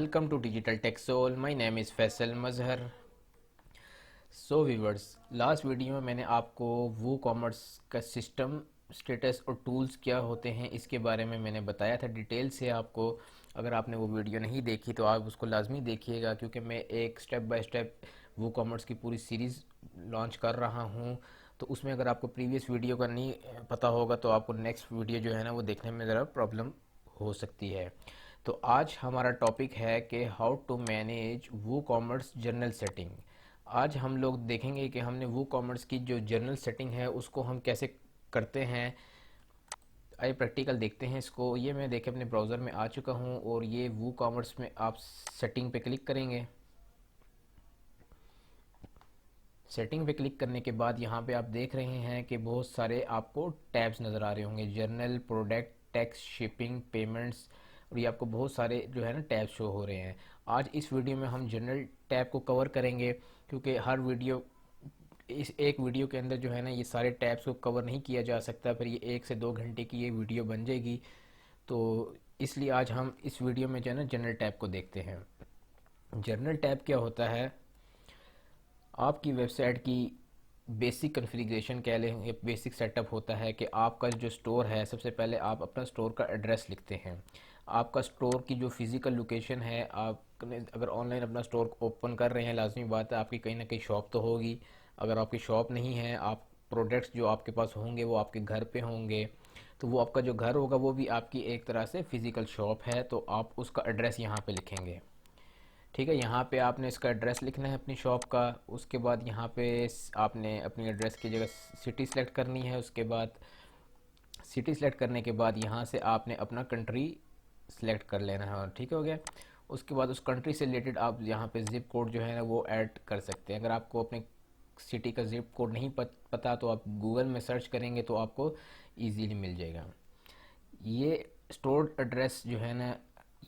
Welcome to Digital Techsol. My name is Faisal Mazhar. So viewers, last video में मैंने आपको वो कॉमर्स का सिस्टम स्टेटस और टूल्स क्या होते हैं इसके बारे में मैंने बताया था डिटेल से आपको. अगर आपने वो वीडियो नहीं देखी तो आप उसको लाजमी देखिएगा, क्योंकि मैं एक स्टेप बाय स्टेप वो कॉमर्स की पूरी सीरीज़ लॉन्च कर रहा हूँ. तो उसमें अगर आपको प्रीवियस वीडियो का नहीं पता होगा तो आपको नेक्स्ट वीडियो जो है ना वो देखने में ज़रा प्रॉब्लम हो सकती है. तो आज हमारा टॉपिक है कि हाउ टू मैनेज वो कॉमर्स जनरल सेटिंग. आज हम लोग देखेंगे कि हमने वो कॉमर्स की जो जनरल सेटिंग है उसको हम कैसे करते हैं. आइए प्रैक्टिकल देखते हैं इसको. ये मैं देखे अपने ब्राउज़र में आ चुका हूँ और ये वो कॉमर्स में आप सेटिंग पे क्लिक करेंगे. सेटिंग पे क्लिक करने के बाद यहाँ पे आप देख रहे हैं कि बहुत सारे आपको टैब्स नज़र आ रहे होंगे. Journal, product, tax, shipping, payments, और ये आपको बहुत सारे जो है ना टैब शो हो रहे हैं. आज इस वीडियो में हम जनरल टैब को कवर करेंगे, क्योंकि हर वीडियो इस एक वीडियो के अंदर जो है ना ये सारे टैब्स को कवर नहीं किया जा सकता, फिर ये 1 से 2 घंटे की ये वीडियो बन जाएगी. तो इसलिए आज हम इस वीडियो में जो है ना जनरल टैब को देखते हैं. जनरल टैब क्या होता है? आपकी वेबसाइट की बेसिक कॉन्फ़िगरेशन कह लें या बेसिक सेटअप होता है कि आपका जो स्टोर है, सबसे पहले आप अपना स्टोर का एड्रेस लिखते हैं. आपका स्टोर की जो फिज़िकल लोकेशन है, आपने अगर ऑनलाइन अपना स्टोर ओपन कर रहे हैं, लाजमी बात है आपकी कहीं ना कहीं शॉप तो होगी. अगर आपकी शॉप नहीं है, आप प्रोडक्ट्स जो आपके पास होंगे वो आपके घर पे होंगे, तो वो आपका जो घर होगा वो भी आपकी एक तरह से फ़िज़िकल शॉप है. तो आप उसका एड्रेस यहाँ पे लिखेंगे. ठीक है, यहाँ पे आपने इसका एड्रेस लिखना है अपनी शॉप का. उसके बाद यहाँ पे आपने अपनी एड्रेस की जगह सिटी सेलेक्ट करनी है. उसके बाद सिटी सेलेक्ट करने के बाद यहाँ से आपने अपना कंट्री सेलेक्ट कर लेना है. ठीक हो गया. उसके बाद उस कंट्री से रिलेटेड आप यहाँ पे ज़िप कोड जो है ना वो ऐड कर सकते हैं. अगर आपको अपने सिटी का ज़िप कोड नहीं पता तो आप गूगल में सर्च करेंगे तो आपको ईजीली मिल जाएगा. ये स्टोर्ड एड्रेस जो है ना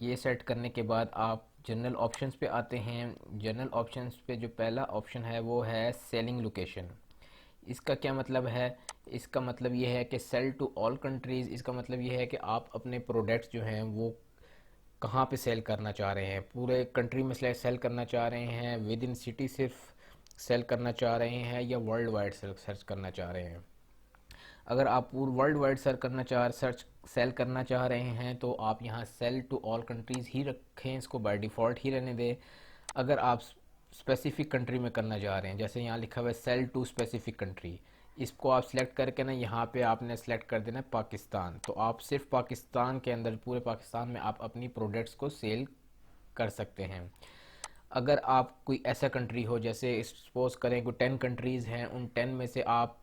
ये सेट करने के बाद आप जनरल ऑप्शंस पे आते हैं. जनरल ऑप्शंस पे जो पहला ऑप्शन है वो है सेलिंग लोकेशन. इसका क्या मतलब है? इसका मतलब ये है कि सेल टू ऑल कंट्रीज़. इसका मतलब ये है कि आप अपने प्रोडक्ट्स जो हैं वो कहाँ पे सेल करना चाह रहे हैं. पूरे कंट्री में सेल करना चाह रहे हैं, विद इन सिटी सिर्फ सेल करना चाह रहे हैं, या वर्ल्ड वाइड सर्च करना चाह रहे हैं. अगर आप पूरे वर्ल्ड वाइड सर्च सेल करना चाह रहे हैं तो आप यहाँ सेल टू ऑल कंट्रीज़ ही रखें, इसको बाय डिफ़ॉल्ट ही रहने दें. अगर आप स्पेसिफिक कंट्री में करना चाह रहे हैं, जैसे यहाँ लिखा हुआ है सेल टू स्पेसिफिक कंट्री, इसको आप सिलेक्ट करके ना यहाँ पे आपने सेलेक्ट कर देना है पाकिस्तान. तो आप सिर्फ पाकिस्तान के अंदर, पूरे पाकिस्तान में आप अपनी प्रोडक्ट्स को सेल कर सकते हैं. अगर आप कोई ऐसा कंट्री हो, जैसे सपोज करें कोई 10 कंट्रीज़ हैं, उन 10 में से आप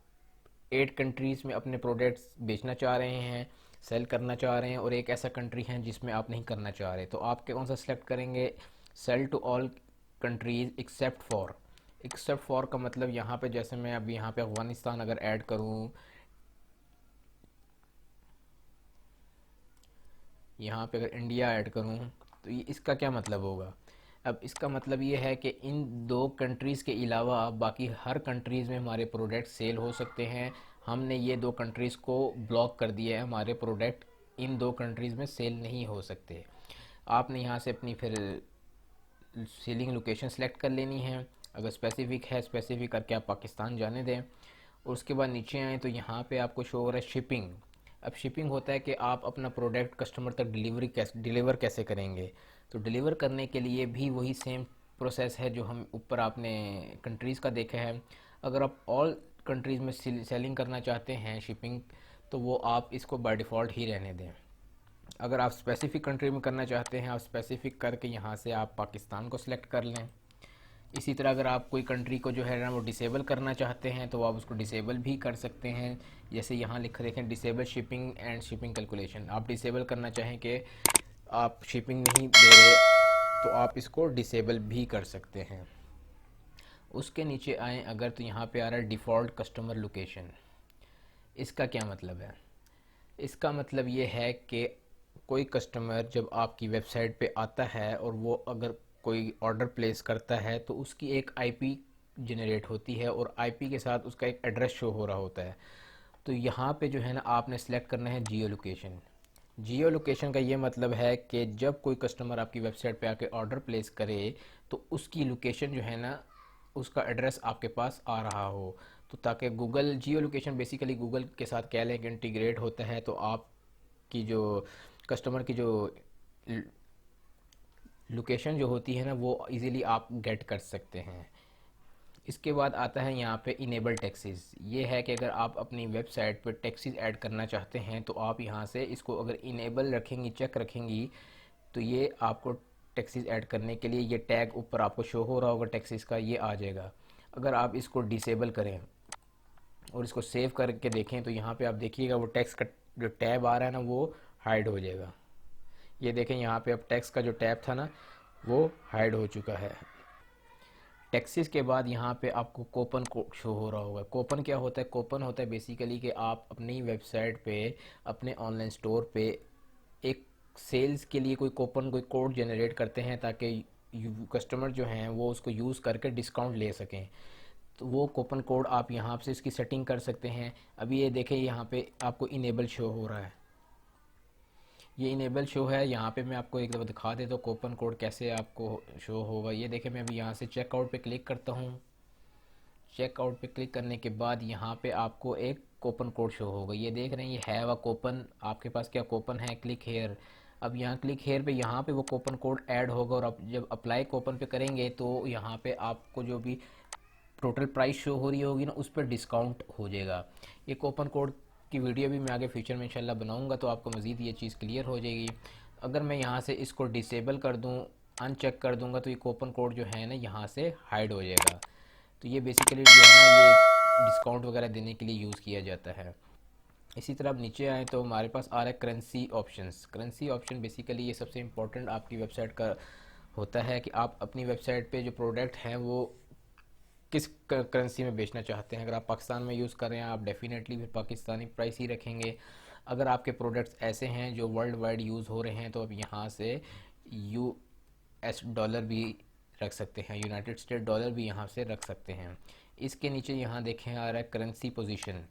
8 कंट्रीज़ में अपने प्रोडक्ट्स बेचना चाह रहे हैं, सेल करना चाह रहे हैं, और एक ऐसा कंट्री है जिसमें आप नहीं करना चाह रहे, तो आप कौन सा सेलेक्ट करेंगे? Sell to all countries except for. Except for का मतलब यहाँ पे, जैसे मैं अब यहाँ पे अफ़गानिस्तान अगर ऐड करूँ, यहाँ पे अगर इंडिया ऐड करूँ, तो ये इसका क्या मतलब होगा? अब इसका मतलब ये है कि इन 2 कंट्रीज़ के अलावा बाकी हर कंट्रीज़ में हमारे प्रोडक्ट सेल हो सकते हैं. हमने ये 2 कंट्रीज़ को ब्लॉक कर दिया है, हमारे प्रोडक्ट इन 2 कंट्रीज़ में सेल नहीं हो सकते. आपने यहाँ से अपनी फिर सेलिंग लोकेशन सेलेक्ट कर लेनी है. अगर स्पेसिफ़िक है, स्पेसिफ़िक करके आप पाकिस्तान जाने दें. और उसके बाद नीचे आएँ तो यहाँ पे आपको शो हो रहा है शिपिंग. अब शिपिंग होता है कि आप अपना प्रोडक्ट कस्टमर तक डिलीवर कैसे करेंगे. तो डिलीवर करने के लिए भी वही सेम प्रोसेस है जो हम ऊपर आपने कंट्रीज़ का देखा है. अगर आप ऑल कंट्रीज़ में सेलिंग करना चाहते हैं शिपिंग, तो वो आप इसको बाय डिफ़ॉल्ट ही रहने दें. अगर आप स्पेसिफ़िक कंट्री में करना चाहते हैं, आप स्पेसिफ़िक करके यहाँ से आप पाकिस्तान को सिलेक्ट कर लें. इसी तरह अगर आप कोई कंट्री को जो है ना वो डिसेबल करना चाहते हैं तो आप उसको डिसेबल भी कर सकते हैं. जैसे यहाँ लिख देखें disable shipping and shipping calculation. आप डिसेबल करना चाहें कि आप शिपिंग नहीं दे रहे, तो आप इसको डिसेबल भी कर सकते हैं. उसके नीचे आएँ अगर, तो यहाँ पे आ रहा है डिफ़ॉल्ट कस्टमर लोकेशन. इसका क्या मतलब है? इसका मतलब ये है कि कोई कस्टमर जब आपकी वेबसाइट पे आता है और वो अगर कोई ऑर्डर प्लेस करता है तो उसकी एक आईपी जनरेट होती है, और आईपी के साथ उसका एक एड्रेस शो हो रहा होता है. तो यहाँ पे जो है ना आपने सेलेक्ट करना है जियो लोकेशन. जियो लोकेशन का ये मतलब है कि जब कोई कस्टमर आपकी वेबसाइट पे आके ऑर्डर प्लेस करे तो उसकी लोकेशन जो है ना, उसका एड्रेस आपके पास आ रहा हो। तो ताकि गूगल जियो लोकेशन बेसिकली गूगल के साथ कह लें कि इंटीग्रेट होता है, तो आपकी जो कस्टमर की जो लोकेशन जो होती है ना वो इजीली आप गेट कर सकते हैं। इसके बाद आता है यहाँ पे इनेबल टैक्सेस। ये है कि अगर आप अपनी वेबसाइट पर टैक्सेस ऐड करना चाहते हैं तो आप यहाँ से इसको अगर इनेबल रखेंगी, चेक रखेंगी, तो ये आपको टैक्सेस ऐड करने के लिए ये टैग ऊपर आपको शो हो रहा होगा टैक्सेस का, ये आ जाएगा। अगर आप इसको डिसेबल करें और इसको सेव करके देखें तो यहाँ पे आप देखिएगा वो टैक्स का जो टैब आ रहा है ना वो हाइड हो जाएगा। ये देखें यहाँ पे अब टैक्स का जो टैब था ना वो हाइड हो चुका है। टैक्सेस के बाद यहाँ पे आपको कूपन कोड शो हो रहा होगा। कूपन क्या होता है? कूपन होता है बेसिकली कि आप अपनी वेबसाइट पे, अपने ऑनलाइन स्टोर पे एक सेल्स के लिए कोई कूपन, कोई कोड जनरेट करते हैं ताकि कस्टमर जो हैं वो उसको यूज़ करके डिस्काउंट ले सकें। तो वो कूपन कोड आप यहाँ से इसकी सेटिंग कर सकते हैं। अभी ये देखें यहाँ पे आपको इनेबल शो हो रहा है, ये इनेबल शो है। यहाँ पे मैं आपको एक दफ़ा दिखा देता हूँ कूपन कोड कैसे आपको शो होगा। ये देखें, मैं अभी यहाँ से चेकआउट पे क्लिक करता हूँ। चेकआउट पे क्लिक करने के बाद यहाँ पे आपको एक कूपन कोड शो होगा। ये देख रहे हैं, ये है वह कूपन, आपके पास क्या कूपन है, क्लिक हेयर। अब यहाँ क्लिक हेयर पे यहाँ पे वो कूपन कोड ऐड होगा और आप जब अप्लाई कूपन पे करेंगे तो यहाँ पे आपको जो भी टोटल प्राइस शो हो रही होगी ना उस पर डिस्काउंट हो जाएगा। ये कूपन कोड की वीडियो भी मैं आगे फ्यूचर में इंशाल्लाह बनाऊंगा तो आपको मज़ीद ये चीज़ क्लियर हो जाएगी। अगर मैं यहाँ से इसको डिसेबल कर दूँ, अनचेक कर दूंगा, तो ये कूपन कोड जो है ना यहाँ से हाइड हो जाएगा। तो ये बेसिकली जो है ना ये डिस्काउंट वगैरह देने के लिए यूज़ किया जाता है। इसी तरह अब नीचे आए तो हमारे पास आ रहा है currency options. Currency option basically ये सबसे इम्पोर्टेंट आपकी वेबसाइट का होता है कि आप अपनी वेबसाइट पे जो प्रोडक्ट हैं वो किस करेंसी में बेचना चाहते हैं। अगर आप पाकिस्तान में यूज़ कर रहे हैं आप डेफिनेटली फिर पाकिस्तानी प्राइस ही रखेंगे। अगर आपके प्रोडक्ट्स ऐसे हैं जो वर्ल्ड वाइड यूज़ हो रहे हैं तो आप यहाँ से US डॉलर भी रख सकते हैं, यूनाइटेड स्टेट डॉलर भी यहाँ से रख सकते हैं। इसके नीचे यहाँ देखें आ रहा है करेंसी पोजीशन।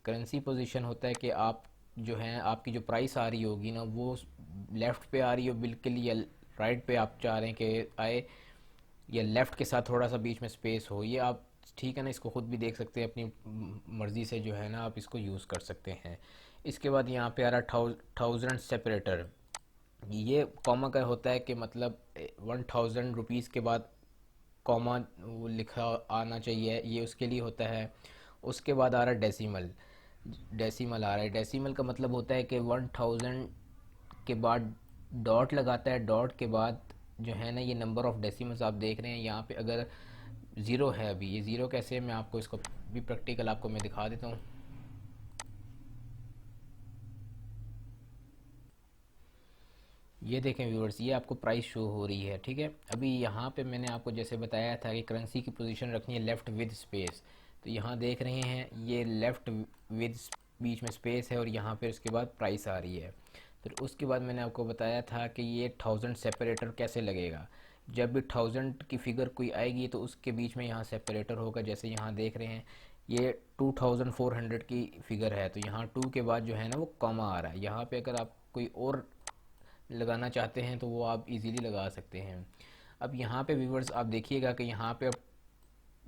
करेंसी पोजीशन होता है कि आप जो है आपकी जो प्राइस आ रही होगी ना वो लेफ़्ट पे आ रही हो बिल्कुल, या राइट पे आप चाह रहे हैं कि आए, या लेफ़्ट के साथ थोड़ा सा बीच में स्पेस हो। ये आप ठीक है ना, इसको ख़ुद भी देख सकते हैं, अपनी मर्ज़ी से जो है ना आप इसको यूज़ कर सकते हैं। इसके बाद यहाँ पे आ रहा 1000 सेपरेटर। ये कॉमा का होता है कि मतलब 1000 रुपीज़ के बाद कॉमा वो लिखा आना चाहिए, ये उसके लिए होता है। उसके बाद आ रहा है डेसिमल। डेसिमल आ रहा है, डेसिमल का मतलब होता है कि 1000 के बाद डॉट लगाता है, डॉट के बाद जो है ना ये नंबर ऑफ़ डेसिमल्स आप देख रहे हैं यहाँ पे। अगर ज़ीरो है, अभी ये ज़ीरो कैसे है मैं आपको इसको भी प्रैक्टिकल आपको मैं दिखा देता हूँ। ये देखें व्यूअर्स, ये आपको प्राइस शो हो रही है, ठीक है। अभी यहाँ पे मैंने आपको जैसे बताया था कि करेंसी की पोजीशन रखनी है लेफ़्ट विद स्पेस। तो यहाँ देख रहे हैं ये लेफ़्ट विद बीच में स्पेस है और यहाँ पे उसके बाद प्राइस आ रही है। फिर उसके बाद मैंने आपको बताया था कि ये 1000 सेपरेटर कैसे लगेगा। जब भी 1000 की फ़िगर कोई आएगी तो उसके बीच में यहाँ सेपरेटर होगा। जैसे यहाँ देख रहे हैं ये 2400 की फ़िगर है तो यहाँ 2 के बाद जो है ना वो कॉमा आ रहा है। यहाँ पे अगर आप कोई और लगाना चाहते हैं तो वो आप इजीली लगा सकते हैं। अब यहाँ पे व्यूवर्स आप देखिएगा कि यहाँ पे अब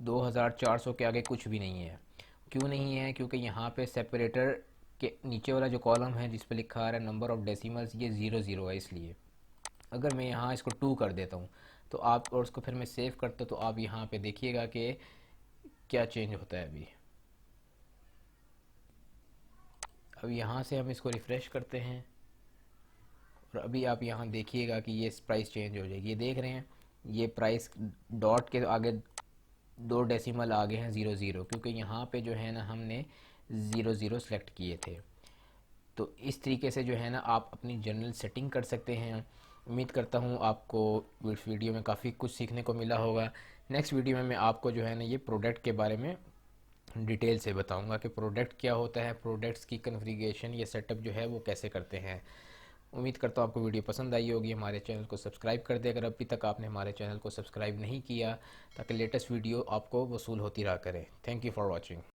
2400 के आगे कुछ भी नहीं है। क्यों नहीं है? क्योंकि यहाँ पे सेपरेटर के नीचे वाला जो कॉलम है जिस पे लिखा आ रहा है नंबर ऑफ़ डेसिमल्स, ये 00 है। इसलिए अगर मैं यहाँ इसको 2 कर देता हूँ तो आप, और उसको फिर मैं सेव करता हूँ तो आप यहाँ पे देखिएगा कि क्या चेंज होता है। अब यहाँ से हम इसको रिफ़्रेश करते हैं और अभी आप यहाँ देखिएगा कि ये प्राइस चेंज हो जाएगी। ये देख रहे हैं ये प्राइस डॉट के आगे 2 डेसिमल आगे हैं 00, क्योंकि यहाँ पे जो है ना हमने 00 सेलेक्ट किए थे। तो इस तरीके से जो है ना आप अपनी जनरल सेटिंग कर सकते हैं। उम्मीद करता हूँ आपको इस वीडियो में काफ़ी कुछ सीखने को मिला होगा। नेक्स्ट वीडियो में मैं आपको जो है ना ये प्रोडक्ट के बारे में डिटेल से बताऊंगा कि प्रोडक्ट क्या होता है, प्रोडक्ट्स की कॉन्फ़िगरेशन या सेटअप जो है वो कैसे करते हैं। उम्मीद करता हूँ आपको वीडियो पसंद आई होगी। हमारे चैनल को सब्सक्राइब कर दे अगर अभी तक आपने हमारे चैनल को सब्सक्राइब नहीं किया, ताकि लेटेस्ट वीडियो आपको वसूल होती रहा करे। Thank you for watching.